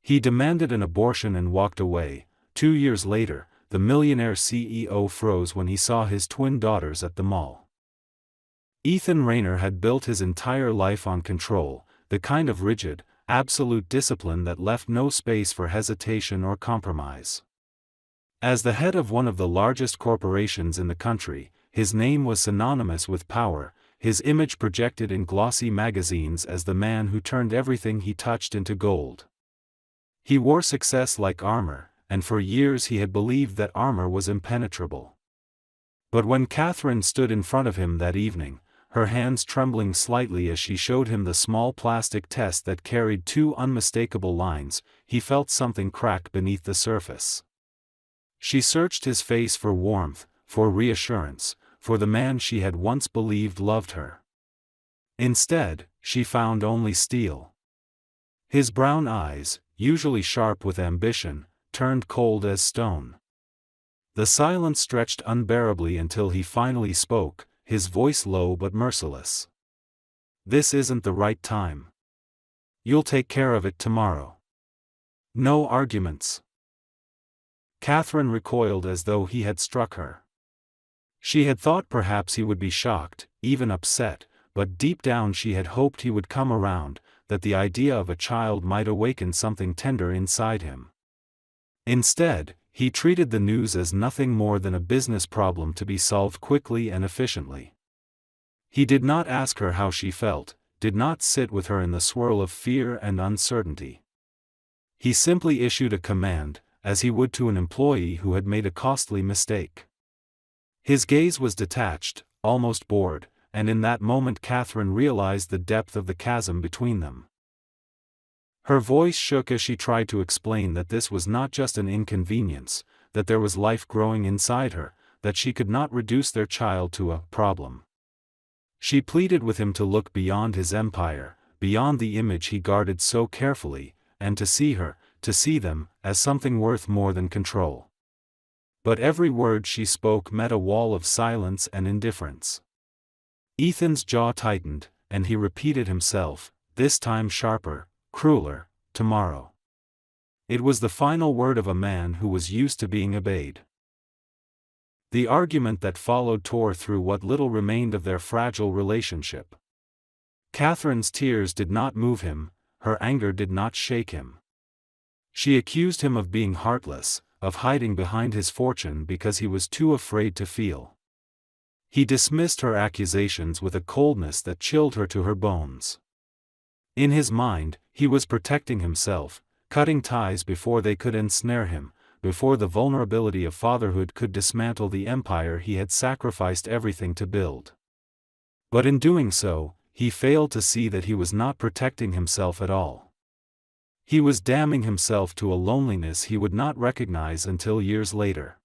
He demanded an abortion and walked away. 2 years later, the Millionaire CEO froze when he saw his twin daughters at the mall. Ethan Rayner had built his entire life on control, the kind of rigid, absolute discipline that left no space for hesitation or compromise. As the head of one of the largest corporations in the country, his name was synonymous with power, his image projected in glossy magazines as the man who turned everything he touched into gold. He wore success like armor, and for years he had believed that armor was impenetrable. But when Catherine stood in front of him that evening, her hands trembling slightly as she showed him the small plastic test that carried 2 unmistakable lines, he felt something crack beneath the surface. She searched his face for warmth, for reassurance, for the man she had once believed loved her. Instead, she found only steel. His brown eyes, usually sharp with ambition, turned cold as stone. The silence stretched unbearably until he finally spoke, his voice low but merciless. "This isn't the right time. You'll take care of it tomorrow. No arguments." Catherine recoiled as though he had struck her. She had thought perhaps he would be shocked, even upset, but deep down she had hoped he would come around, that the idea of a child might awaken something tender inside him. Instead, he treated the news as nothing more than a business problem to be solved quickly and efficiently. He did not ask her how she felt, did not sit with her in the swirl of fear and uncertainty. He simply issued a command, as he would to an employee who had made a costly mistake. His gaze was detached, almost bored, and in that moment Catherine realized the depth of the chasm between them. Her voice shook as she tried to explain that this was not just an inconvenience, that there was life growing inside her, that she could not reduce their child to a problem. She pleaded with him to look beyond his empire, beyond the image he guarded so carefully, and to see her, to see them, as something worth more than control. But every word she spoke met a wall of silence and indifference. Ethan's jaw tightened, and he repeated himself, this time sharper, crueler, tomorrow. It was the final word of a man who was used to being obeyed. The argument that followed tore through what little remained of their fragile relationship. Catherine's tears did not move him, her anger did not shake him. She accused him of being heartless, of hiding behind his fortune because he was too afraid to feel. He dismissed her accusations with a coldness that chilled her to her bones. In his mind, he was protecting himself, cutting ties before they could ensnare him, before the vulnerability of fatherhood could dismantle the empire he had sacrificed everything to build. But in doing so, he failed to see that he was not protecting himself at all. He was damning himself to a loneliness he would not recognize until years later.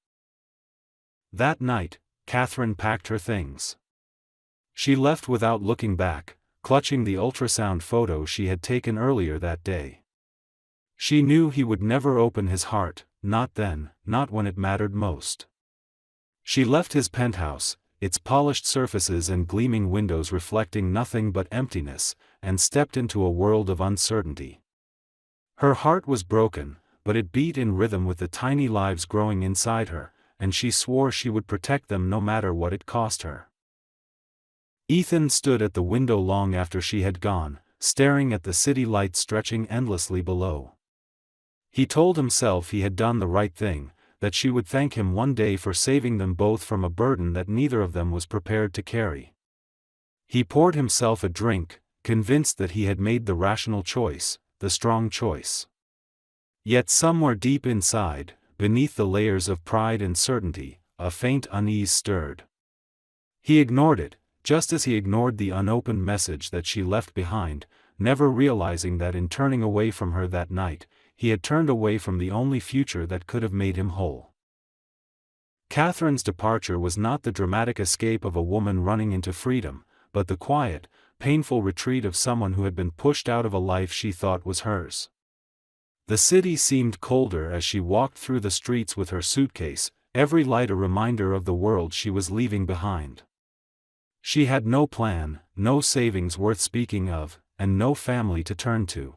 That night, Catherine packed her things. She left without looking back, clutching the ultrasound photo she had taken earlier that day. She knew he would never open his heart, not then, not when it mattered most. She left his penthouse, its polished surfaces and gleaming windows reflecting nothing but emptiness, and stepped into a world of uncertainty. Her heart was broken, but it beat in rhythm with the tiny lives growing inside her, and she swore she would protect them no matter what it cost her. Ethan stood at the window long after she had gone, staring at the city lights stretching endlessly below. He told himself he had done the right thing, that she would thank him one day for saving them both from a burden that neither of them was prepared to carry. He poured himself a drink, convinced that he had made the rational choice, the strong choice. Yet somewhere deep inside, beneath the layers of pride and certainty, a faint unease stirred. He ignored it, just as he ignored the unopened message that she left behind, never realizing that in turning away from her that night, he had turned away from the only future that could have made him whole. Catherine's departure was not the dramatic escape of a woman running into freedom, but the quiet, painful retreat of someone who had been pushed out of a life she thought was hers. The city seemed colder as she walked through the streets with her suitcase, every light a reminder of the world she was leaving behind. She had no plan, no savings worth speaking of, and no family to turn to.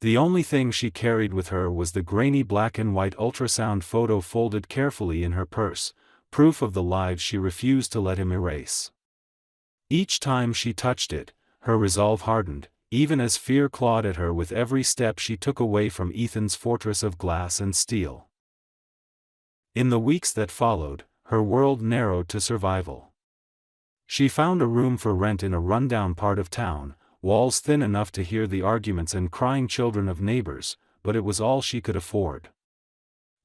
The only thing she carried with her was the grainy black and white ultrasound photo folded carefully in her purse, proof of the lives she refused to let him erase. Each time she touched it, her resolve hardened, even as fear clawed at her with every step she took away from Ethan's fortress of glass and steel. In the weeks that followed, her world narrowed to survival. She found a room for rent in a rundown part of town, walls thin enough to hear the arguments and crying children of neighbors, but it was all she could afford.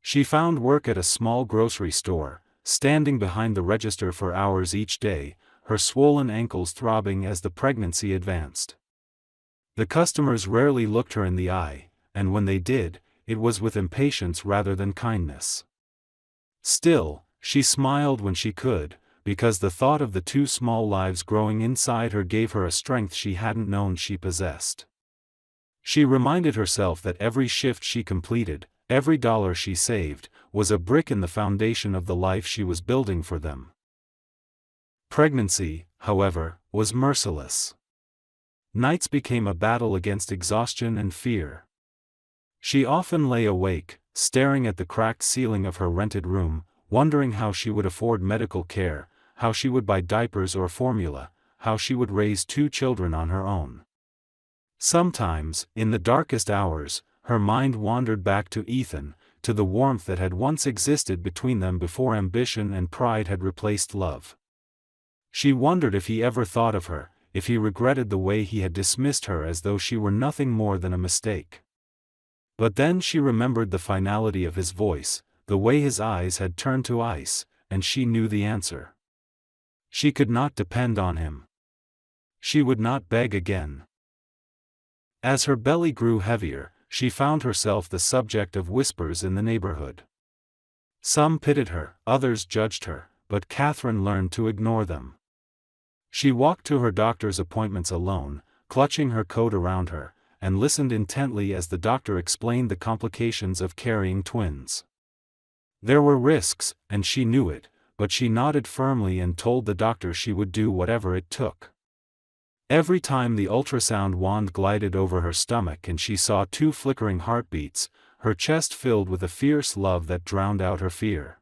She found work at a small grocery store, standing behind the register for hours each day, her swollen ankles throbbing as the pregnancy advanced. The customers rarely looked her in the eye, and when they did, it was with impatience rather than kindness. Still, she smiled when she could, because the thought of the two small lives growing inside her gave her a strength she hadn't known she possessed. She reminded herself that every shift she completed, every dollar she saved, was a brick in the foundation of the life she was building for them. Pregnancy, however, was merciless. Nights became a battle against exhaustion and fear. She often lay awake, staring at the cracked ceiling of her rented room, wondering how she would afford medical care, how she would buy diapers or formula, how she would raise 2 children on her own. Sometimes, in the darkest hours, her mind wandered back to Ethan, to the warmth that had once existed between them before ambition and pride had replaced love. She wondered if he ever thought of her, if he regretted the way he had dismissed her as though she were nothing more than a mistake. But then she remembered the finality of his voice, the way his eyes had turned to ice, and she knew the answer. She could not depend on him. She would not beg again. As her belly grew heavier, she found herself the subject of whispers in the neighborhood. Some pitied her, others judged her, but Catherine learned to ignore them. She walked to her doctor's appointments alone, clutching her coat around her, and listened intently as the doctor explained the complications of carrying twins. There were risks, and she knew it, but she nodded firmly and told the doctor she would do whatever it took. Every time the ultrasound wand glided over her stomach and she saw 2 flickering heartbeats, her chest filled with a fierce love that drowned out her fear.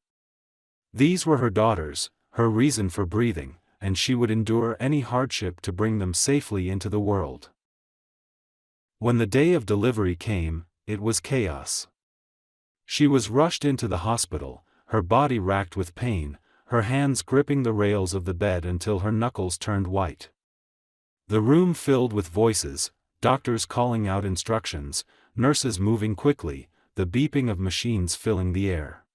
These were her daughters, her reason for breathing, and she would endure any hardship to bring them safely into the world. When the day of delivery came, it was chaos. She was rushed into the hospital, her body racked with pain, her hands gripping the rails of the bed until her knuckles turned white. The room filled with voices, doctors calling out instructions, nurses moving quickly, the beeping of machines filling the air.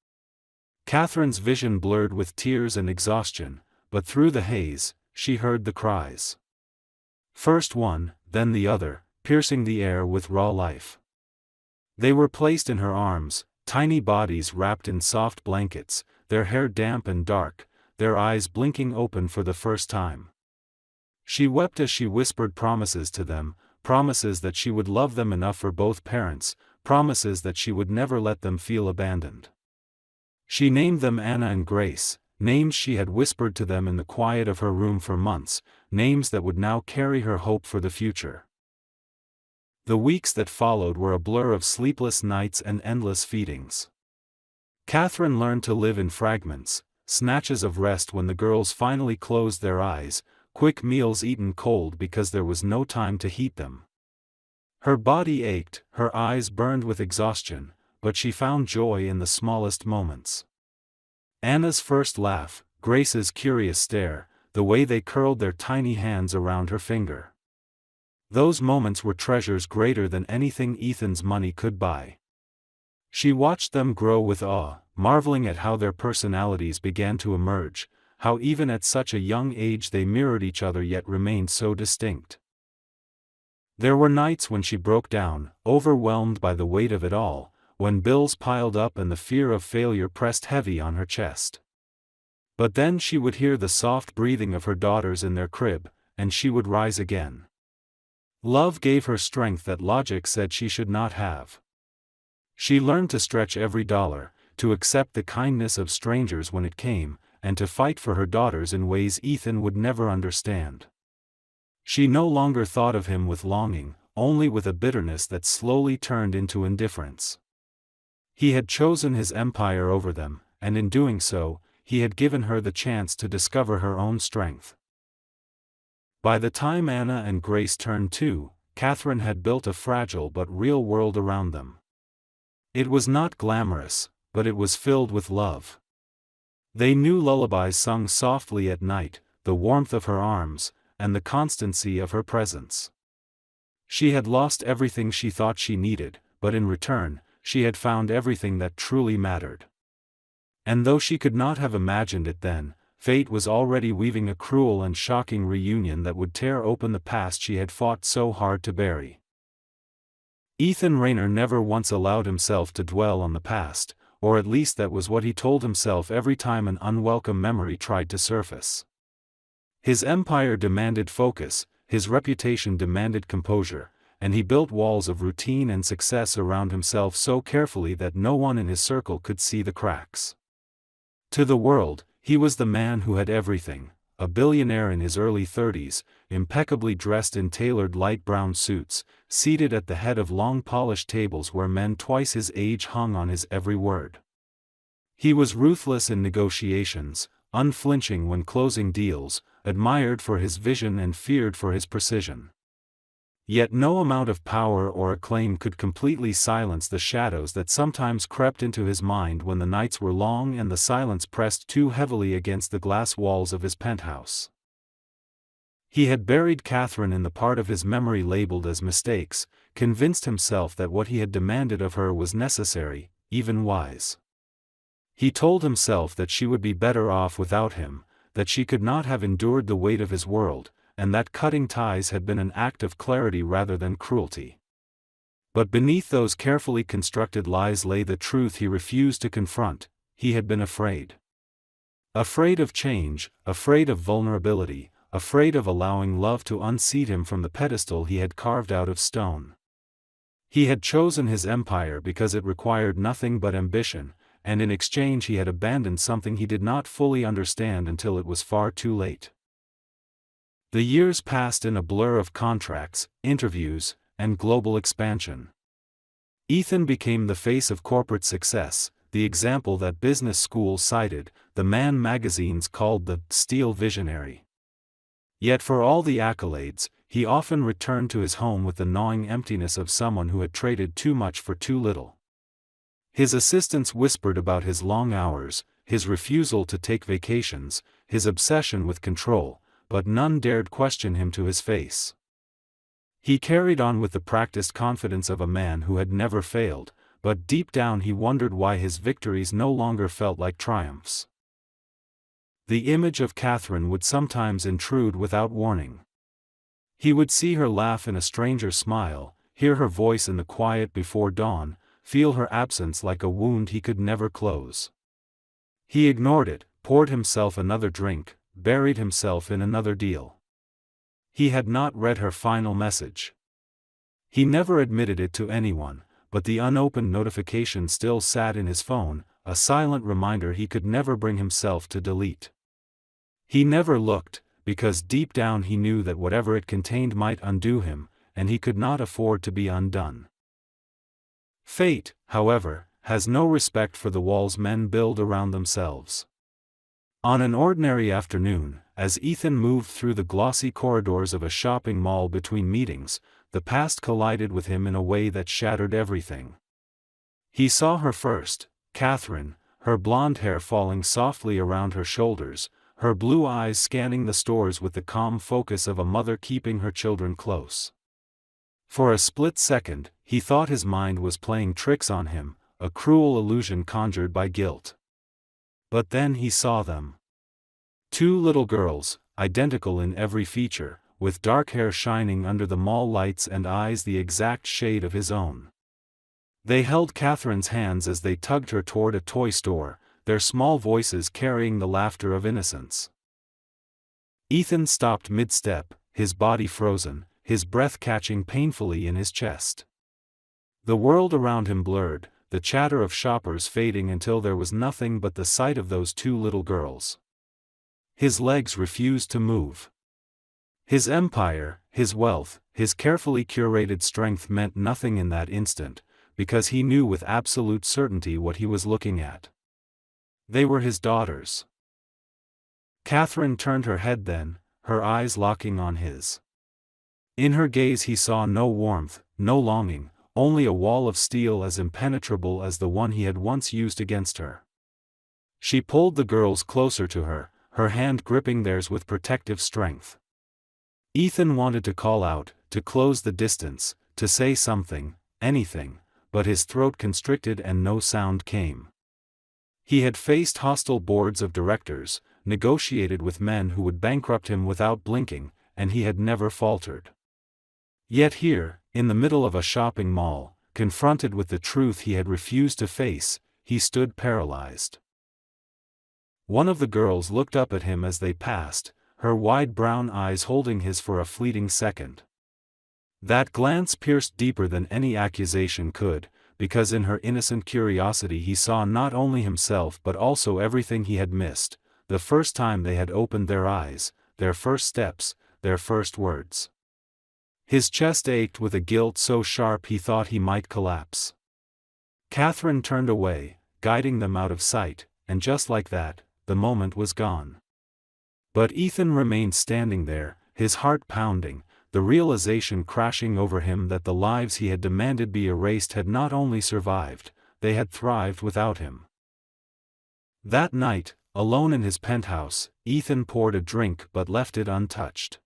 Catherine's vision blurred with tears and exhaustion, but through the haze, she heard the cries. First one, then the other, piercing the air with raw life. They were placed in her arms, tiny bodies wrapped in soft blankets, their hair damp and dark, their eyes blinking open for the first time. She wept as she whispered promises to them, promises that she would love them enough for both parents, promises that she would never let them feel abandoned. She named them Anna and Grace, names she had whispered to them in the quiet of her room for months, names that would now carry her hope for the future. The weeks that followed were a blur of sleepless nights and endless feedings. Catherine learned to live in fragments, snatches of rest when the girls finally closed their eyes, quick meals eaten cold because there was no time to heat them. Her body ached, her eyes burned with exhaustion, but she found joy in the smallest moments. Anna's first laugh, Grace's curious stare, the way they curled their tiny hands around her finger. Those moments were treasures greater than anything Ethan's money could buy. She watched them grow with awe, marveling at how their personalities began to emerge, how even at such a young age they mirrored each other yet remained so distinct. There were nights when she broke down, overwhelmed by the weight of it all, when bills piled up and the fear of failure pressed heavy on her chest. But then she would hear the soft breathing of her daughters in their crib, and she would rise again. Love gave her strength that logic said she should not have. She learned to stretch every dollar, to accept the kindness of strangers when it came, and to fight for her daughters in ways Ethan would never understand. She no longer thought of him with longing, only with a bitterness that slowly turned into indifference. He had chosen his empire over them, and in doing so, he had given her the chance to discover her own strength. By the time Anna and Grace turned 2, Catherine had built a fragile but real world around them. It was not glamorous, but it was filled with love. They knew lullabies sung softly at night, the warmth of her arms, and the constancy of her presence. She had lost everything she thought she needed, but in return, she had found everything that truly mattered. And though she could not have imagined it then, fate was already weaving a cruel and shocking reunion that would tear open the past she had fought so hard to bury. Ethan Rayner never once allowed himself to dwell on the past, or at least that was what he told himself every time an unwelcome memory tried to surface. His empire demanded focus, his reputation demanded composure, and he built walls of routine and success around himself so carefully that no one in his circle could see the cracks. To the world, he was the man who had everything, a billionaire in his early 30s, impeccably dressed in tailored light brown suits, seated at the head of long polished tables where men twice his age hung on his every word. He was ruthless in negotiations, unflinching when closing deals, admired for his vision and feared for his precision. Yet no amount of power or acclaim could completely silence the shadows that sometimes crept into his mind when the nights were long and the silence pressed too heavily against the glass walls of his penthouse. He had buried Catherine in the part of his memory labeled as mistakes, convinced himself that what he had demanded of her was necessary, even wise. He told himself that she would be better off without him, that she could not have endured the weight of his world, and that cutting ties had been an act of clarity rather than cruelty. But beneath those carefully constructed lies lay the truth he refused to confront: he had been afraid. Afraid of change, afraid of vulnerability, afraid of allowing love to unseat him from the pedestal he had carved out of stone. He had chosen his empire because it required nothing but ambition, and in exchange he had abandoned something he did not fully understand until it was far too late. The years passed in a blur of contracts, interviews, and global expansion. Ethan became the face of corporate success, the example that business schools cited, the man magazines called the steel visionary. Yet for all the accolades, he often returned to his home with the gnawing emptiness of someone who had traded too much for too little. His assistants whispered about his long hours, his refusal to take vacations, his obsession with control, but none dared question him to his face. He carried on with the practiced confidence of a man who had never failed, but deep down he wondered why his victories no longer felt like triumphs. The image of Catherine would sometimes intrude without warning. He would see her laugh in a stranger's smile, hear her voice in the quiet before dawn, feel her absence like a wound he could never close. He ignored it, poured himself another drink, buried himself in another deal. He had not read her final message. He never admitted it to anyone, but the unopened notification still sat in his phone, a silent reminder he could never bring himself to delete. He never looked, because deep down he knew that whatever it contained might undo him, and he could not afford to be undone. Fate, however, has no respect for the walls men build around themselves. On an ordinary afternoon, as Ethan moved through the glossy corridors of a shopping mall between meetings, the past collided with him in a way that shattered everything. He saw her first, Catherine, her blonde hair falling softly around her shoulders, her blue eyes scanning the stores with the calm focus of a mother keeping her children close. For a split second, he thought his mind was playing tricks on him, a cruel illusion conjured by guilt. But then he saw them. Two little girls, identical in every feature, with dark hair shining under the mall lights and eyes the exact shade of his own. They held Catherine's hands as they tugged her toward a toy store, their small voices carrying the laughter of innocence. Ethan stopped mid-step, his body frozen, his breath catching painfully in his chest. The world around him blurred, the chatter of shoppers fading until there was nothing but the sight of those two little girls. His legs refused to move. His empire, his wealth, his carefully curated strength meant nothing in that instant, because he knew with absolute certainty what he was looking at. They were his daughters. Catherine turned her head then, her eyes locking on his. In her gaze he saw no warmth, no longing, only a wall of steel as impenetrable as the one he had once used against her. She pulled the girls closer to her, her hand gripping theirs with protective strength. Ethan wanted to call out, to close the distance, to say something, anything, but his throat constricted and no sound came. He had faced hostile boards of directors, negotiated with men who would bankrupt him without blinking, and he had never faltered. Yet here, in the middle of a shopping mall, confronted with the truth he had refused to face, he stood paralyzed. One of the girls looked up at him as they passed, her wide brown eyes holding his for a fleeting second. That glance pierced deeper than any accusation could, because in her innocent curiosity he saw not only himself but also everything he had missed, the first time they had opened their eyes, their first steps, their first words. His chest ached with a guilt so sharp he thought he might collapse. Catherine turned away, guiding them out of sight, and just like that, the moment was gone. But Ethan remained standing there, his heart pounding, the realization crashing over him that the lives he had demanded be erased had not only survived, they had thrived without him. That night, alone in his penthouse, Ethan poured a drink but left it untouched.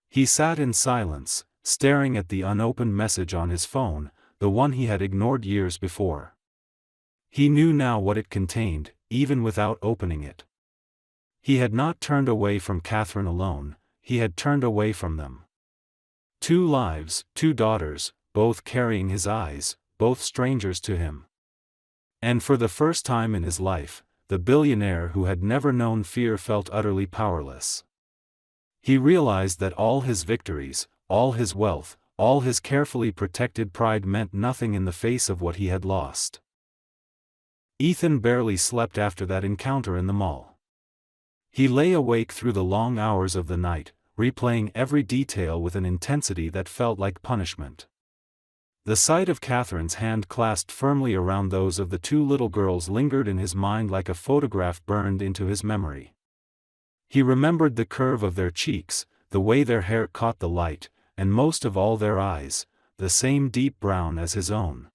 He sat in silence, staring at the unopened message on his phone, the one he had ignored years before. He knew now what it contained, even without opening it. He had not turned away from Catherine alone, he had turned away from them. 2 lives, 2 daughters, both carrying his eyes, both strangers to him. And for the first time in his life, the billionaire who had never known fear felt utterly powerless. He realized that all his victories, all his wealth, all his carefully protected pride meant nothing in the face of what he had lost. Ethan barely slept after that encounter in the mall. He lay awake through the long hours of the night, replaying every detail with an intensity that felt like punishment. The sight of Catherine's hand clasped firmly around those of the 2 little girls lingered in his mind like a photograph burned into his memory. He remembered the curve of their cheeks, the way their hair caught the light, and most of all their eyes, the same deep brown as his own.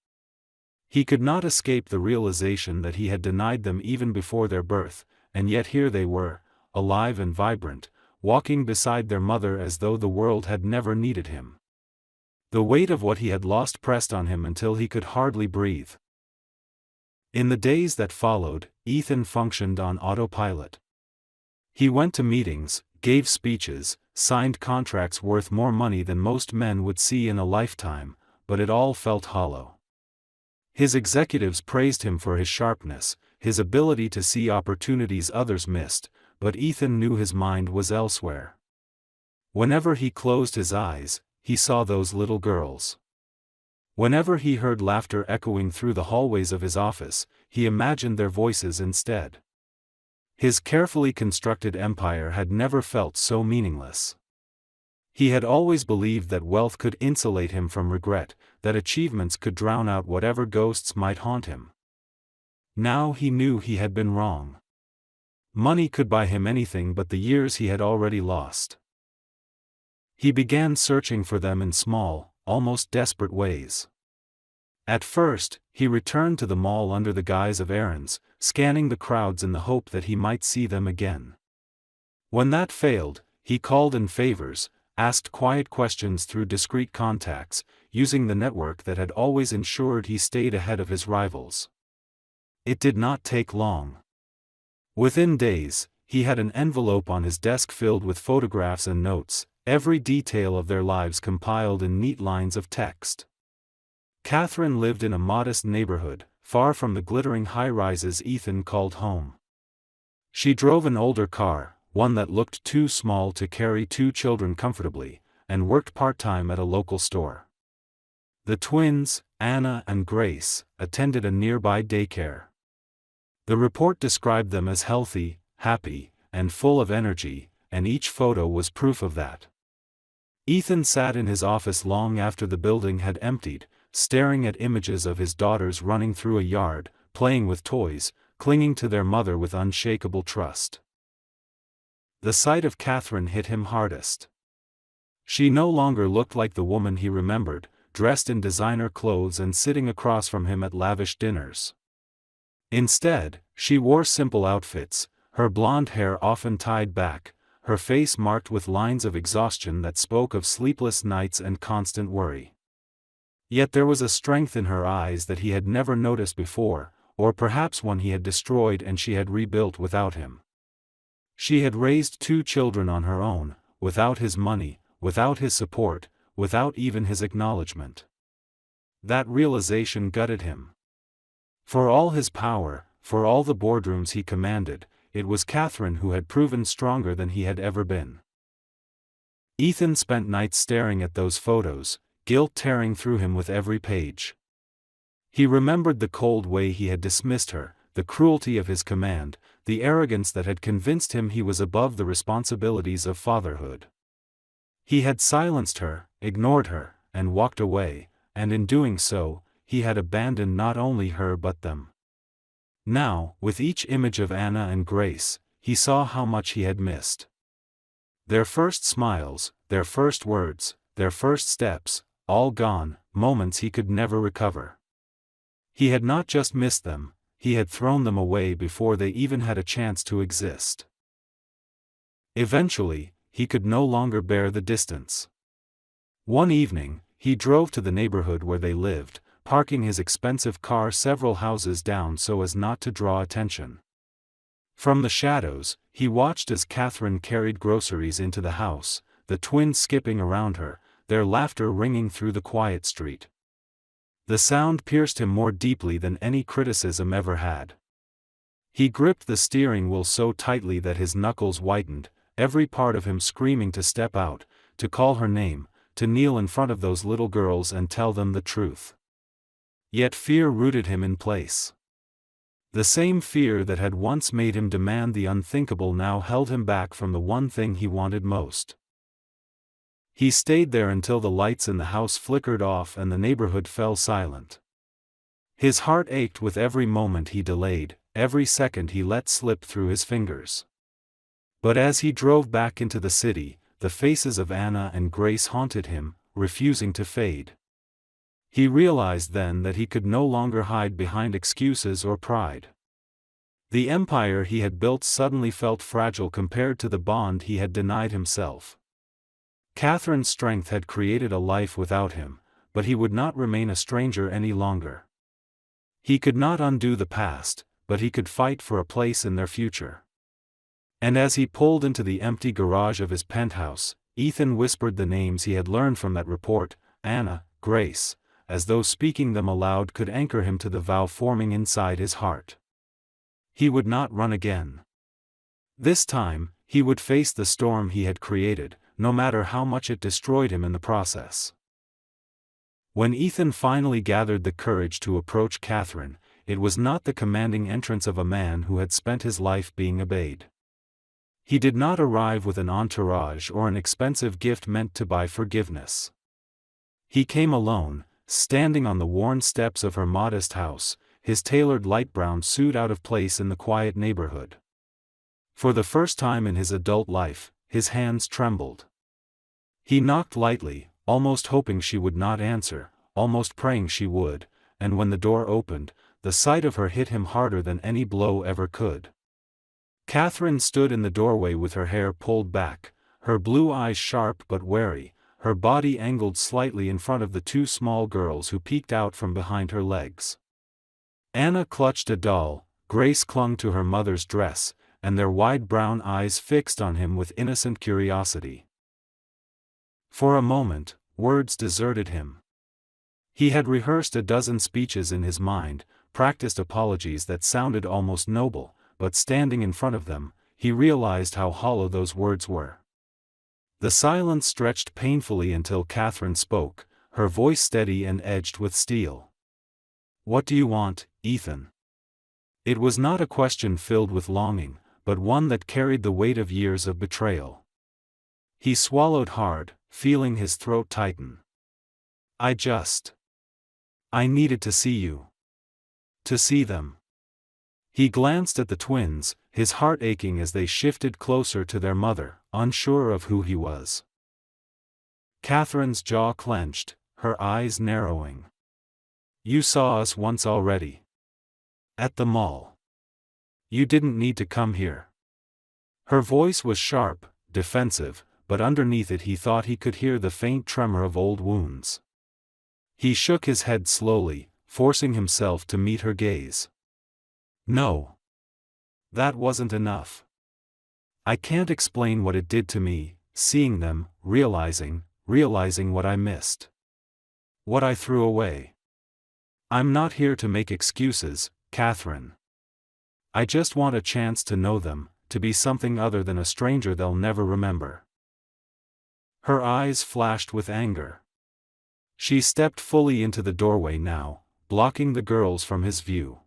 He could not escape the realization that he had denied them even before their birth, and yet here they were, alive and vibrant, walking beside their mother as though the world had never needed him. The weight of what he had lost pressed on him until he could hardly breathe. In the days that followed, Ethan functioned on autopilot. He went to meetings, gave speeches, signed contracts worth more money than most men would see in a lifetime, but it all felt hollow. His executives praised him for his sharpness, his ability to see opportunities others missed, but Ethan knew his mind was elsewhere. Whenever he closed his eyes, he saw those little girls. Whenever he heard laughter echoing through the hallways of his office, he imagined their voices instead. His carefully constructed empire had never felt so meaningless. He had always believed that wealth could insulate him from regret, that achievements could drown out whatever ghosts might haunt him. Now he knew he had been wrong. Money could buy him anything but the years he had already lost. He began searching for them in small, almost desperate ways. At first, he returned to the mall under the guise of errands, scanning the crowds in the hope that he might see them again. When that failed, he called in favors, asked quiet questions through discreet contacts, using the network that had always ensured he stayed ahead of his rivals. It did not take long. Within days, he had an envelope on his desk filled with photographs and notes, every detail of their lives compiled in neat lines of text. Catherine lived in a modest neighborhood, far from the glittering high-rises Ethan called home. She drove an older car, one that looked too small to carry 2 children comfortably, and worked part-time at a local store. The twins, Anna and Grace, attended a nearby daycare. The report described them as healthy, happy, and full of energy, and each photo was proof of that. Ethan sat in his office long after the building had emptied, staring at images of his daughters running through a yard, playing with toys, clinging to their mother with unshakable trust. The sight of Catherine hit him hardest. She no longer looked like the woman he remembered, dressed in designer clothes and sitting across from him at lavish dinners. Instead, she wore simple outfits, her blonde hair often tied back, her face marked with lines of exhaustion that spoke of sleepless nights and constant worry. Yet there was a strength in her eyes that he had never noticed before, or perhaps one he had destroyed and she had rebuilt without him. She had raised 2 children on her own, without his money, without his support, without even his acknowledgement. That realization gutted him. For all his power, for all the boardrooms he commanded, it was Catherine who had proven stronger than he had ever been. Ethan spent nights staring at those photos, guilt tearing through him with every page. He remembered the cold way he had dismissed her, the cruelty of his command, the arrogance that had convinced him he was above the responsibilities of fatherhood. He had silenced her, ignored her, and walked away, and in doing so, he had abandoned not only her but them. Now, with each image of Anna and Grace, he saw how much he had missed. Their first smiles, their first words, their first steps, all gone, moments he could never recover. He had not just missed them, he had thrown them away before they even had a chance to exist. Eventually, he could no longer bear the distance. One evening, he drove to the neighborhood where they lived, parking his expensive car several houses down so as not to draw attention. From the shadows, he watched as Catherine carried groceries into the house, the twins skipping around her, their laughter ringing through the quiet street. The sound pierced him more deeply than any criticism ever had. He gripped the steering wheel so tightly that his knuckles whitened, every part of him screaming to step out, to call her name, to kneel in front of those little girls and tell them the truth. Yet fear rooted him in place. The same fear that had once made him demand the unthinkable now held him back from the one thing he wanted most. He stayed there until the lights in the house flickered off and the neighborhood fell silent. His heart ached with every moment he delayed, every second he let slip through his fingers. But as he drove back into the city, the faces of Anna and Grace haunted him, refusing to fade. He realized then that he could no longer hide behind excuses or pride. The empire he had built suddenly felt fragile compared to the bond he had denied himself. Catherine's strength had created a life without him, but he would not remain a stranger any longer. He could not undo the past, but he could fight for a place in their future. And as he pulled into the empty garage of his penthouse, Ethan whispered the names he had learned from that report, Anna, Grace, as though speaking them aloud could anchor him to the vow forming inside his heart. He would not run again. This time, he would face the storm he had created, no matter how much it destroyed him in the process. When Ethan finally gathered the courage to approach Catherine, it was not the commanding entrance of a man who had spent his life being obeyed. He did not arrive with an entourage or an expensive gift meant to buy forgiveness. He came alone, standing on the worn steps of her modest house, his tailored light brown suit out of place in the quiet neighborhood. For the first time in his adult life, his hands trembled. He knocked lightly, almost hoping she would not answer, almost praying she would, and when the door opened, the sight of her hit him harder than any blow ever could. Catherine stood in the doorway with her hair pulled back, her blue eyes sharp but wary, her body angled slightly in front of the 2 small girls who peeked out from behind her legs. Anna clutched a doll, Grace clung to her mother's dress, and their wide brown eyes fixed on him with innocent curiosity. For a moment, words deserted him. He had rehearsed a dozen speeches in his mind, practiced apologies that sounded almost noble, but standing in front of them, he realized how hollow those words were. The silence stretched painfully until Catherine spoke, her voice steady and edged with steel. "What do you want, Ethan?" It was not a question filled with longing, but one that carried the weight of years of betrayal. He swallowed hard, feeling his throat tighten. I needed to see you. To see them. He glanced at the twins, his heart aching as they shifted closer to their mother, unsure of who he was. Catherine's jaw clenched, her eyes narrowing. You saw us once already. At the mall. You didn't need to come here. Her voice was sharp, defensive, but underneath it he thought he could hear the faint tremor of old wounds. He shook his head slowly, forcing himself to meet her gaze. No. That wasn't enough. I can't explain what it did to me, seeing them, realizing what I missed. What I threw away. I'm not here to make excuses, Catherine. I just want a chance to know them, to be something other than a stranger they'll never remember. Her eyes flashed with anger. She stepped fully into the doorway now, blocking the girls from his view.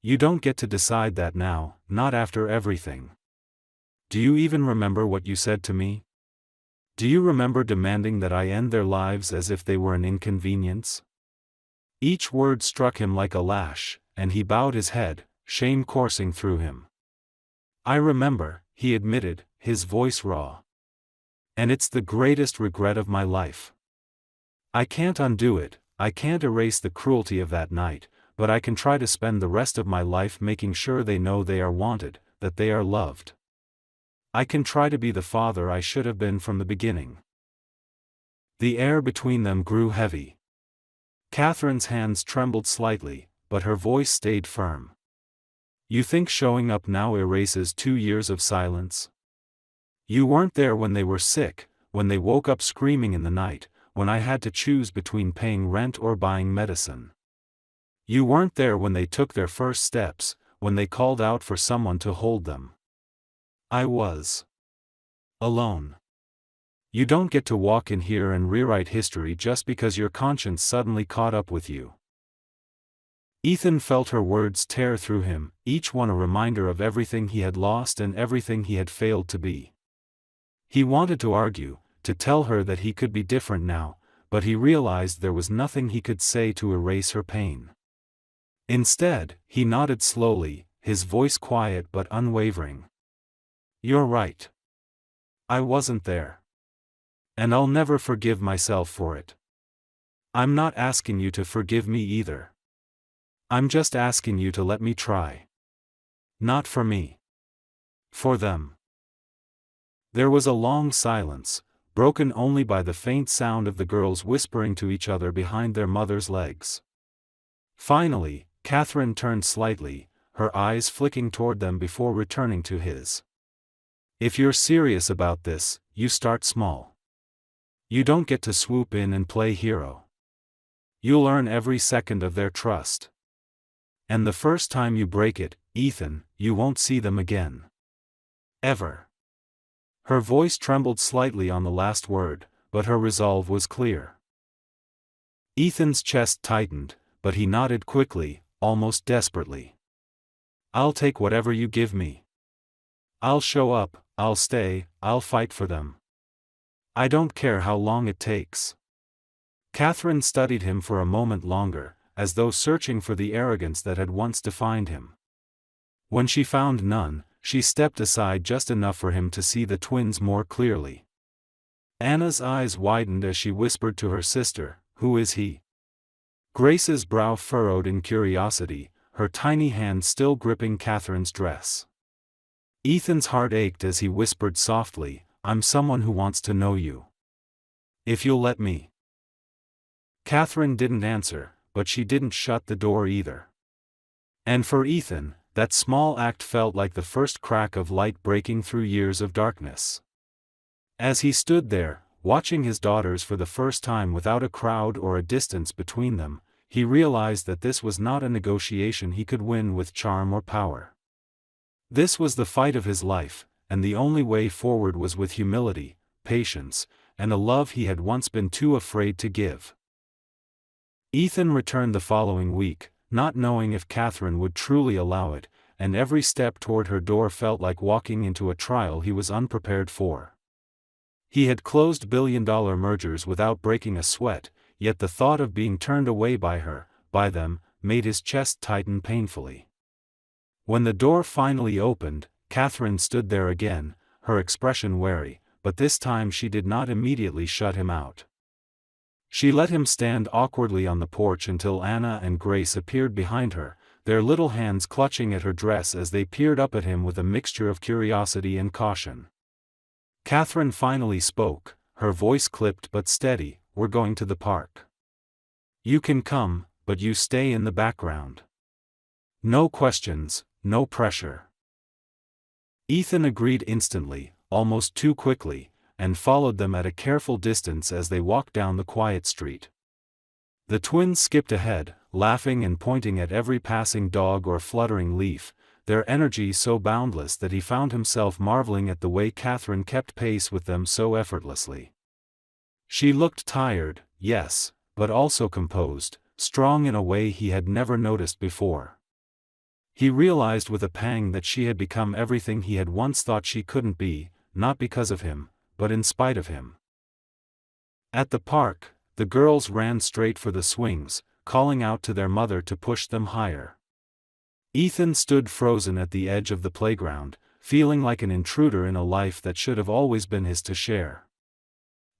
You don't get to decide that now, not after everything. Do you even remember what you said to me? Do you remember demanding that I end their lives as if they were an inconvenience? Each word struck him like a lash, and he bowed his head, shame coursing through him. I remember, he admitted, his voice raw. And it's the greatest regret of my life. I can't undo it, I can't erase the cruelty of that night, but I can try to spend the rest of my life making sure they know they are wanted, that they are loved. I can try to be the father I should have been from the beginning. The air between them grew heavy. Catherine's hands trembled slightly, but her voice stayed firm. You think showing up now erases 2 years of silence? You weren't there when they were sick, when they woke up screaming in the night, when I had to choose between paying rent or buying medicine. You weren't there when they took their first steps, when they called out for someone to hold them. I was alone. You don't get to walk in here and rewrite history just because your conscience suddenly caught up with you. Ethan felt her words tear through him, each one a reminder of everything he had lost and everything he had failed to be. He wanted to argue, to tell her that he could be different now, but he realized there was nothing he could say to erase her pain. Instead, he nodded slowly, his voice quiet but unwavering. You're right. I wasn't there. And I'll never forgive myself for it. I'm not asking you to forgive me either. I'm just asking you to let me try. Not for me. For them. There was a long silence, broken only by the faint sound of the girls whispering to each other behind their mother's legs. Finally, Catherine turned slightly, her eyes flicking toward them before returning to his. If you're serious about this, you start small. You don't get to swoop in and play hero. You'll earn every second of their trust. And the first time you break it, Ethan, you won't see them again. Ever. Her voice trembled slightly on the last word, but her resolve was clear. Ethan's chest tightened, but he nodded quickly, almost desperately. I'll take whatever you give me. I'll show up, I'll stay, I'll fight for them. I don't care how long it takes. Catherine studied him for a moment longer, as though searching for the arrogance that had once defined him. When she found none, she stepped aside just enough for him to see the twins more clearly. Anna's eyes widened as she whispered to her sister, "Who is he?" Grace's brow furrowed in curiosity, her tiny hand still gripping Catherine's dress. Ethan's heart ached as he whispered softly, "I'm someone who wants to know you. If you'll let me." Catherine didn't answer, but she didn't shut the door either. And for Ethan, that small act felt like the first crack of light breaking through years of darkness. As he stood there, watching his daughters for the first time without a crowd or a distance between them, he realized that this was not a negotiation he could win with charm or power. This was the fight of his life, and the only way forward was with humility, patience, and a love he had once been too afraid to give. Ethan returned the following week, not knowing if Catherine would truly allow it, and every step toward her door felt like walking into a trial he was unprepared for. He had closed billion-dollar mergers without breaking a sweat, yet the thought of being turned away by them, made his chest tighten painfully. When the door finally opened, Catherine stood there again, her expression wary, but this time she did not immediately shut him out. She let him stand awkwardly on the porch until Anna and Grace appeared behind her, their little hands clutching at her dress as they peered up at him with a mixture of curiosity and caution. Catherine finally spoke, her voice clipped but steady, "We're going to the park. You can come, but you stay in the background. No questions, no pressure." Ethan agreed instantly, almost too quickly, and followed them at a careful distance as they walked down the quiet street. The twins skipped ahead, laughing and pointing at every passing dog or fluttering leaf, their energy so boundless that he found himself marveling at the way Catherine kept pace with them so effortlessly. She looked tired, yes, but also composed, strong in a way he had never noticed before. He realized with a pang that she had become everything he had once thought she couldn't be, not because of him, but in spite of him. At the park, the girls ran straight for the swings, calling out to their mother to push them higher. Ethan stood frozen at the edge of the playground, feeling like an intruder in a life that should have always been his to share.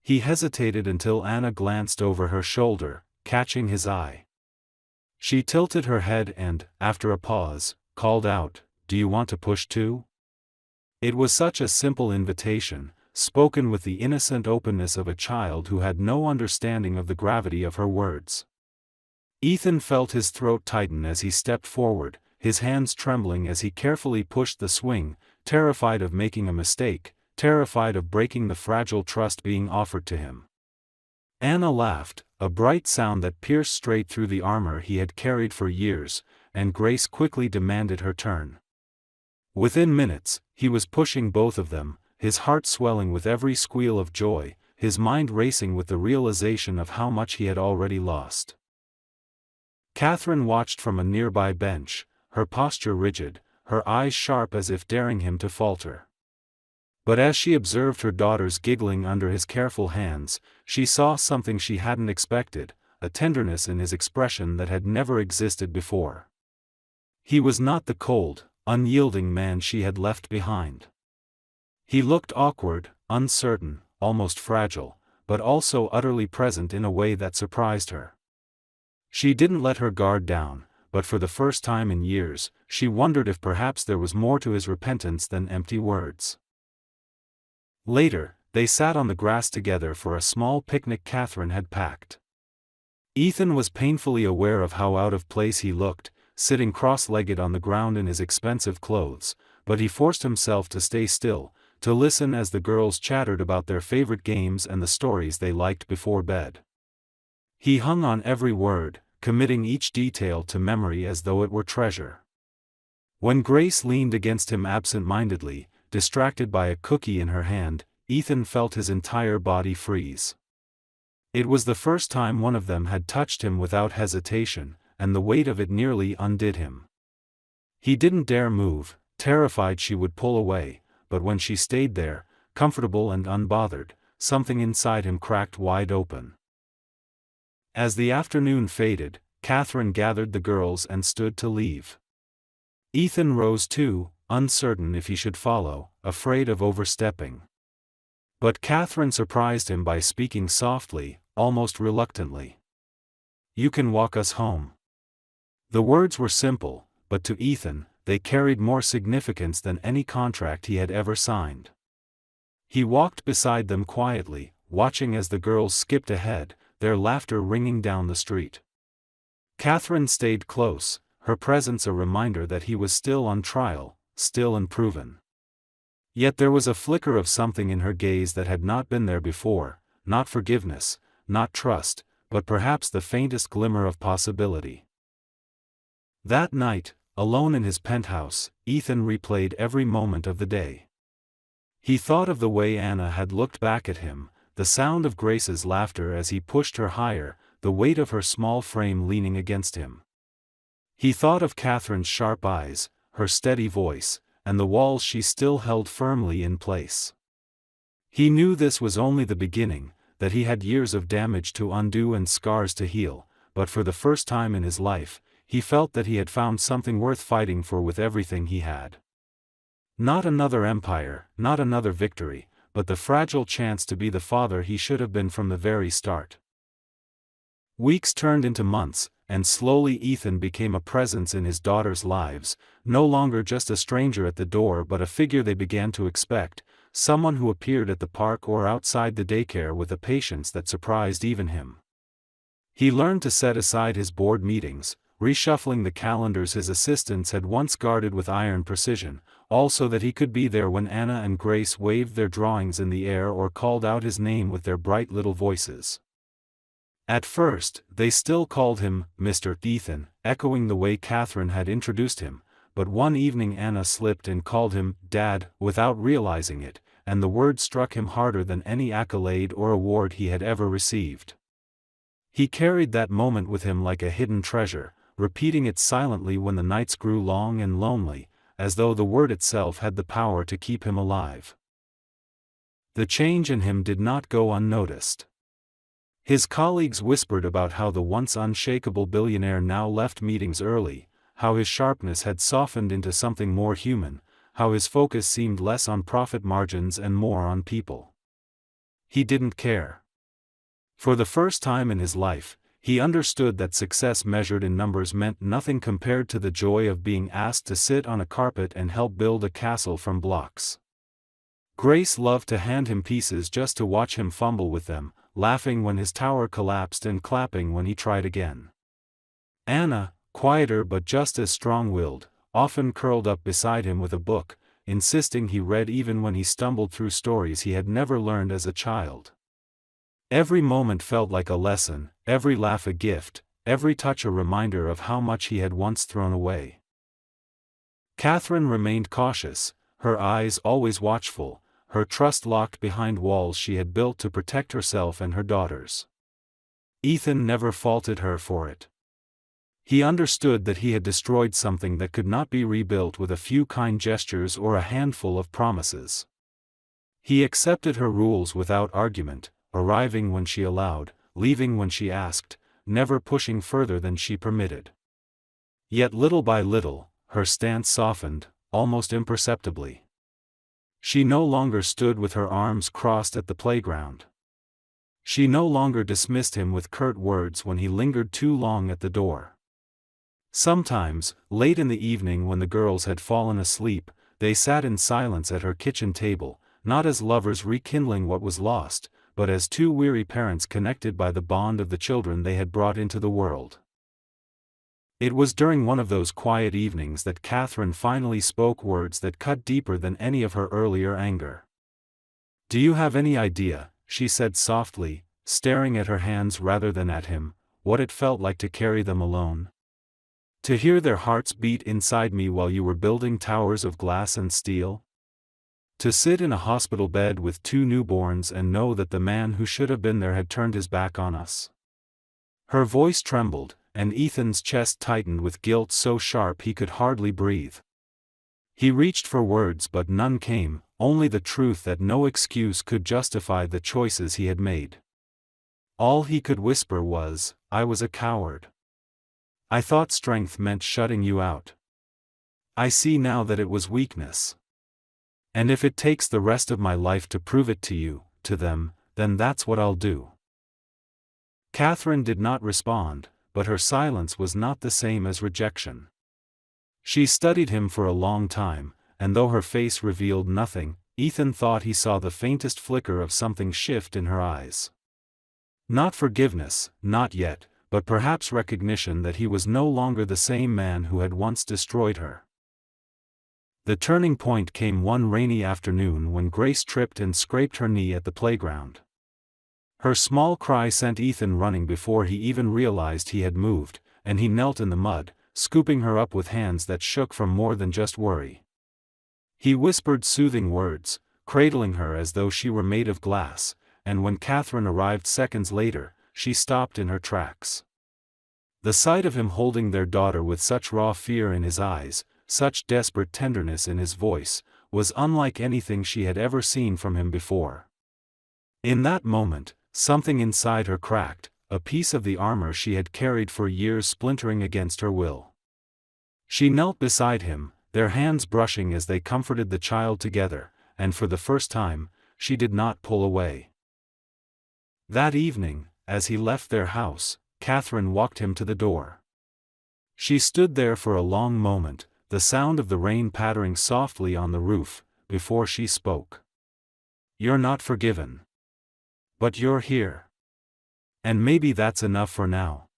He hesitated until Anna glanced over her shoulder, catching his eye. She tilted her head and, after a pause, called out, "Do you want to push too?" It was such a simple invitation, spoken with the innocent openness of a child who had no understanding of the gravity of her words. Ethan felt his throat tighten as he stepped forward, his hands trembling as he carefully pushed the swing, terrified of making a mistake, terrified of breaking the fragile trust being offered to him. Anna laughed, a bright sound that pierced straight through the armor he had carried for years, and Grace quickly demanded her turn. Within minutes, he was pushing both of them, his heart swelling with every squeal of joy, his mind racing with the realization of how much he had already lost. Catherine watched from a nearby bench, her posture rigid, her eyes sharp as if daring him to falter. But as she observed her daughters giggling under his careful hands, she saw something she hadn't expected, a tenderness in his expression that had never existed before. He was not the cold, unyielding man she had left behind. He looked awkward, uncertain, almost fragile, but also utterly present in a way that surprised her. She didn't let her guard down, but for the first time in years, she wondered if perhaps there was more to his repentance than empty words. Later, they sat on the grass together for a small picnic Catherine had packed. Ethan was painfully aware of how out of place he looked, sitting cross-legged on the ground in his expensive clothes, but he forced himself to stay still, to listen as the girls chattered about their favorite games and the stories they liked before bed. He hung on every word, committing each detail to memory as though it were treasure. When Grace leaned against him absent-mindedly, distracted by a cookie in her hand, Ethan felt his entire body freeze. It was the first time one of them had touched him without hesitation, and the weight of it nearly undid him. He didn't dare move, terrified she would pull away, but when she stayed there, comfortable and unbothered, something inside him cracked wide open. As the afternoon faded, Catherine gathered the girls and stood to leave. Ethan rose too, uncertain if he should follow, afraid of overstepping. But Catherine surprised him by speaking softly, almost reluctantly. "You can walk us home." The words were simple, but to Ethan, they carried more significance than any contract he had ever signed. He walked beside them quietly, watching as the girls skipped ahead, their laughter ringing down the street. Catherine stayed close, her presence a reminder that he was still on trial, still unproven. Yet there was a flicker of something in her gaze that had not been there before, not forgiveness, not trust, but perhaps the faintest glimmer of possibility. That night, alone in his penthouse, Ethan replayed every moment of the day. He thought of the way Anna had looked back at him, the sound of Grace's laughter as he pushed her higher, the weight of her small frame leaning against him. He thought of Catherine's sharp eyes, her steady voice, and the walls she still held firmly in place. He knew this was only the beginning, that he had years of damage to undo and scars to heal, but for the first time in his life, he felt that he had found something worth fighting for with everything he had. Not another empire, not another victory, but the fragile chance to be the father he should have been from the very start. Weeks turned into months, and slowly Ethan became a presence in his daughters' lives, no longer just a stranger at the door but a figure they began to expect, someone who appeared at the park or outside the daycare with a patience that surprised even him. He learned to set aside his board meetings, reshuffling the calendars his assistants had once guarded with iron precision, all so that he could be there when Anna and Grace waved their drawings in the air or called out his name with their bright little voices. At first, they still called him Mr. Ethan, echoing the way Catherine had introduced him, but one evening Anna slipped and called him Dad without realizing it, and the word struck him harder than any accolade or award he had ever received. He carried that moment with him like a hidden treasure, repeating it silently when the nights grew long and lonely, as though the word itself had the power to keep him alive. The change in him did not go unnoticed. His colleagues whispered about how the once unshakable billionaire now left meetings early, how his sharpness had softened into something more human, how his focus seemed less on profit margins and more on people. He didn't care. For the first time in his life, he understood that success measured in numbers meant nothing compared to the joy of being asked to sit on a carpet and help build a castle from blocks. Grace loved to hand him pieces just to watch him fumble with them, laughing when his tower collapsed and clapping when he tried again. Anna, quieter but just as strong-willed, often curled up beside him with a book, insisting he read even when he stumbled through stories he had never learned as a child. Every moment felt like a lesson, every laugh a gift, every touch a reminder of how much he had once thrown away. Catherine remained cautious, her eyes always watchful, her trust locked behind walls she had built to protect herself and her daughters. Ethan never faulted her for it. He understood that he had destroyed something that could not be rebuilt with a few kind gestures or a handful of promises. He accepted her rules without argument, arriving when she allowed, leaving when she asked, never pushing further than she permitted. Yet little by little, her stance softened, almost imperceptibly. She no longer stood with her arms crossed at the playground. She no longer dismissed him with curt words when he lingered too long at the door. Sometimes, late in the evening when the girls had fallen asleep, they sat in silence at her kitchen table, not as lovers rekindling what was lost, but as two weary parents connected by the bond of the children they had brought into the world. It was during one of those quiet evenings that Catherine finally spoke words that cut deeper than any of her earlier anger. "Do you have any idea," she said softly, staring at her hands rather than at him, "what it felt like to carry them alone? To hear their hearts beat inside me while you were building towers of glass and steel? To sit in a hospital bed with two newborns and know that the man who should have been there had turned his back on us?" Her voice trembled, and Ethan's chest tightened with guilt so sharp he could hardly breathe. He reached for words but none came, only the truth that no excuse could justify the choices he had made. All he could whisper was, "I was a coward. I thought strength meant shutting you out. I see now that it was weakness. And if it takes the rest of my life to prove it to you, to them, then that's what I'll do." Catherine did not respond, but her silence was not the same as rejection. She studied him for a long time, and though her face revealed nothing, Ethan thought he saw the faintest flicker of something shift in her eyes. Not forgiveness, not yet, but perhaps recognition that he was no longer the same man who had once destroyed her. The turning point came one rainy afternoon when Grace tripped and scraped her knee at the playground. Her small cry sent Ethan running before he even realized he had moved, and he knelt in the mud, scooping her up with hands that shook from more than just worry. He whispered soothing words, cradling her as though she were made of glass, and when Catherine arrived seconds later, she stopped in her tracks. The sight of him holding their daughter with such raw fear in his eyes, such desperate tenderness in his voice, was unlike anything she had ever seen from him before. In that moment, something inside her cracked, a piece of the armor she had carried for years splintering against her will. She knelt beside him, their hands brushing as they comforted the child together, and for the first time, she did not pull away. That evening, as he left their house, Catherine walked him to the door. She stood there for a long moment, the sound of the rain pattering softly on the roof, before she spoke. "You're not forgiven. But you're here. And maybe that's enough for now."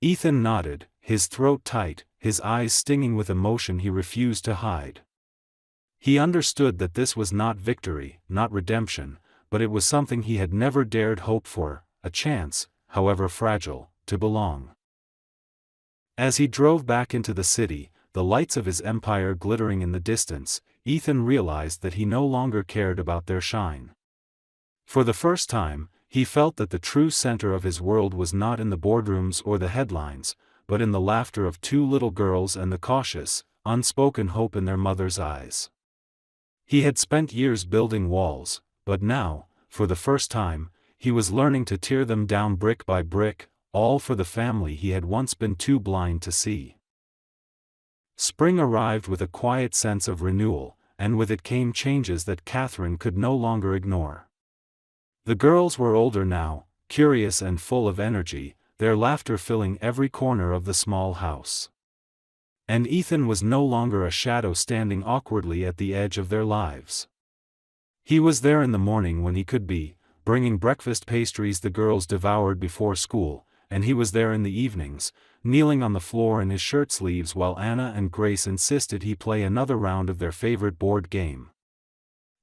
Ethan nodded, his throat tight, his eyes stinging with emotion he refused to hide. He understood that this was not victory, not redemption, but it was something he had never dared hope for, a chance, however fragile, to belong. As he drove back into the city, the lights of his empire glittering in the distance, Ethan realized that he no longer cared about their shine. For the first time, he felt that the true center of his world was not in the boardrooms or the headlines, but in the laughter of two little girls and the cautious, unspoken hope in their mother's eyes. He had spent years building walls, but now, for the first time, he was learning to tear them down brick by brick, all for the family he had once been too blind to see. Spring arrived with a quiet sense of renewal, and with it came changes that Catherine could no longer ignore. The girls were older now, curious and full of energy, their laughter filling every corner of the small house. And Ethan was no longer a shadow standing awkwardly at the edge of their lives. He was there in the morning when he could be, bringing breakfast pastries the girls devoured before school, and he was there in the evenings, kneeling on the floor in his shirt sleeves while Anna and Grace insisted he play another round of their favorite board game.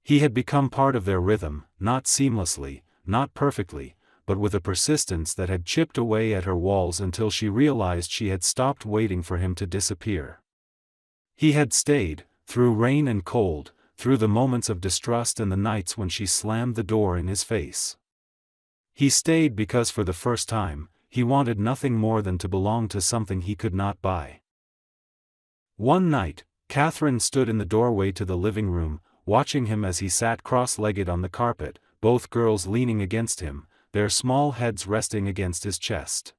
He had become part of their rhythm, not seamlessly, not perfectly, but with a persistence that had chipped away at her walls until she realized she had stopped waiting for him to disappear. He had stayed, through rain and cold, through the moments of distrust and the nights when she slammed the door in his face. He stayed because for the first time, he wanted nothing more than to belong to something he could not buy. One night, Catherine stood in the doorway to the living room, watching him as he sat cross-legged on the carpet, both girls leaning against him, their small heads resting against his chest.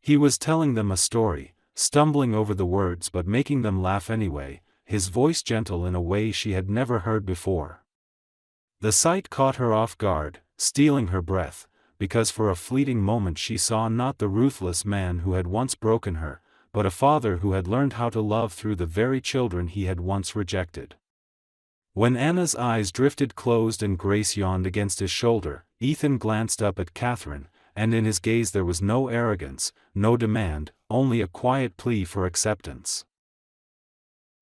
He was telling them a story, stumbling over the words but making them laugh anyway, his voice gentle in a way she had never heard before. The sight caught her off guard, stealing her breath, because for a fleeting moment she saw not the ruthless man who had once broken her, but a father who had learned how to love through the very children he had once rejected. When Anna's eyes drifted closed and Grace yawned against his shoulder, Ethan glanced up at Catherine, and in his gaze there was no arrogance, no demand, only a quiet plea for acceptance.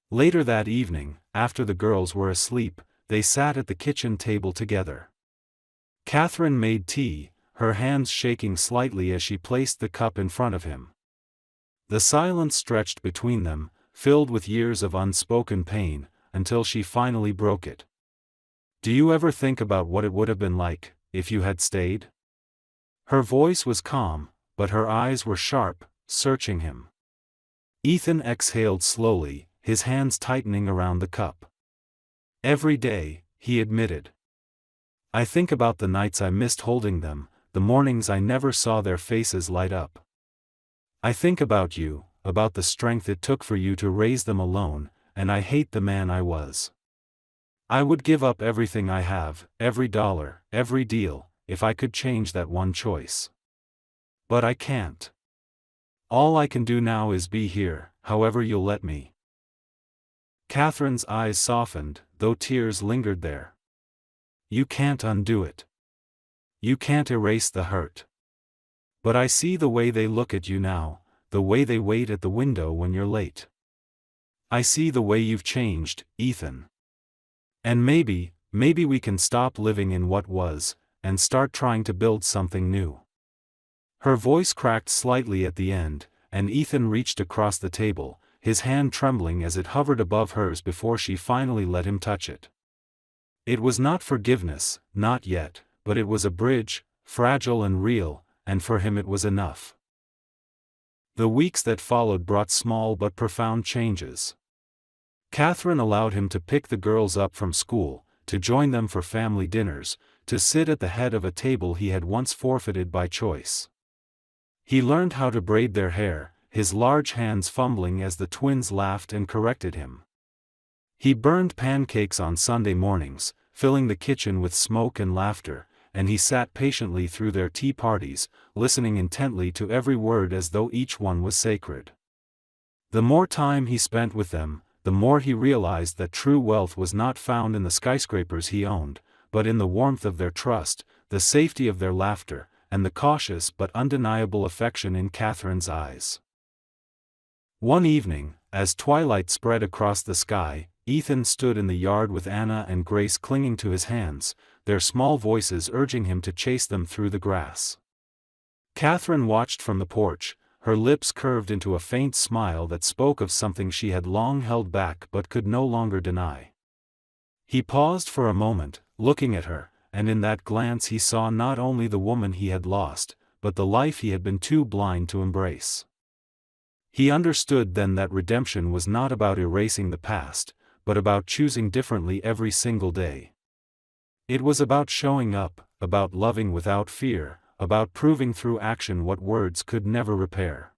Later that evening, after the girls were asleep, they sat at the kitchen table together. Catherine made tea, her hands shaking slightly as she placed the cup in front of him. The silence stretched between them, filled with years of unspoken pain, until she finally broke it. "Do you ever think about what it would have been like, if you had stayed?" Her voice was calm, but her eyes were sharp, searching him. Ethan exhaled slowly, his hands tightening around the cup. "Every day," he admitted. "I think about the nights I missed holding them, the mornings I never saw their faces light up. I think about you, about the strength it took for you to raise them alone, and I hate the man I was. I would give up everything I have, every dollar, every deal, if I could change that one choice. But I can't. All I can do now is be here, however you'll let me." Catherine's eyes softened, though tears lingered there. "You can't undo it. You can't erase the hurt. But I see the way they look at you now, the way they wait at the window when you're late. I see the way you've changed, Ethan. And maybe we can stop living in what was, and start trying to build something new." Her voice cracked slightly at the end, and Ethan reached across the table, his hand trembling as it hovered above hers before she finally let him touch it. It was not forgiveness, not yet, but it was a bridge, fragile and real, and for him it was enough. The weeks that followed brought small but profound changes. Catherine allowed him to pick the girls up from school, to join them for family dinners, to sit at the head of a table he had once forfeited by choice. He learned how to braid their hair, his large hands fumbling as the twins laughed and corrected him. He burned pancakes on Sunday mornings, filling the kitchen with smoke and laughter, and he sat patiently through their tea parties, listening intently to every word as though each one was sacred. The more time he spent with them, the more he realized that true wealth was not found in the skyscrapers he owned, but in the warmth of their trust, the safety of their laughter, and the cautious but undeniable affection in Catherine's eyes. One evening, as twilight spread across the sky, Ethan stood in the yard with Anna and Grace clinging to his hands, their small voices urging him to chase them through the grass. Catherine watched from the porch, her lips curved into a faint smile that spoke of something she had long held back but could no longer deny. He paused for a moment, looking at her, and in that glance he saw not only the woman he had lost, but the life he had been too blind to embrace. He understood then that redemption was not about erasing the past, but about choosing differently every single day. It was about showing up, about loving without fear, about proving through action what words could never repair.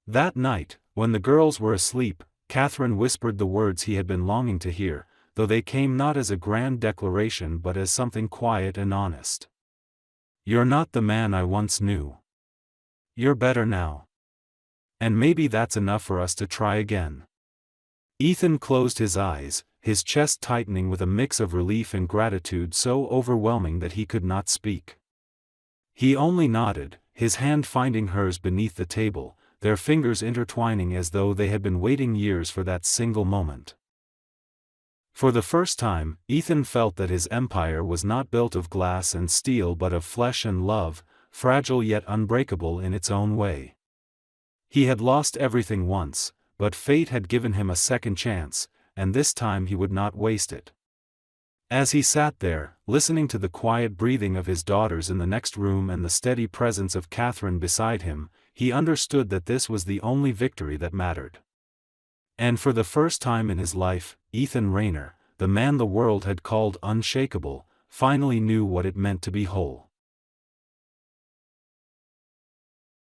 That night, when the girls were asleep, Catherine whispered the words he had been longing to hear, though they came not as a grand declaration but as something quiet and honest. "You're not the man I once knew. You're better now. And maybe that's enough for us to try again." Ethan closed his eyes, his chest tightening with a mix of relief and gratitude so overwhelming that he could not speak. He only nodded, his hand finding hers beneath the table, their fingers intertwining as though they had been waiting years for that single moment. For the first time, Ethan felt that his empire was not built of glass and steel but of flesh and love, fragile yet unbreakable in its own way. He had lost everything once, but fate had given him a second chance, and this time he would not waste it. As he sat there, listening to the quiet breathing of his daughters in the next room and the steady presence of Catherine beside him, he understood that this was the only victory that mattered. And for the first time in his life, Ethan Rainer, the man the world had called unshakable, finally knew what it meant to be whole.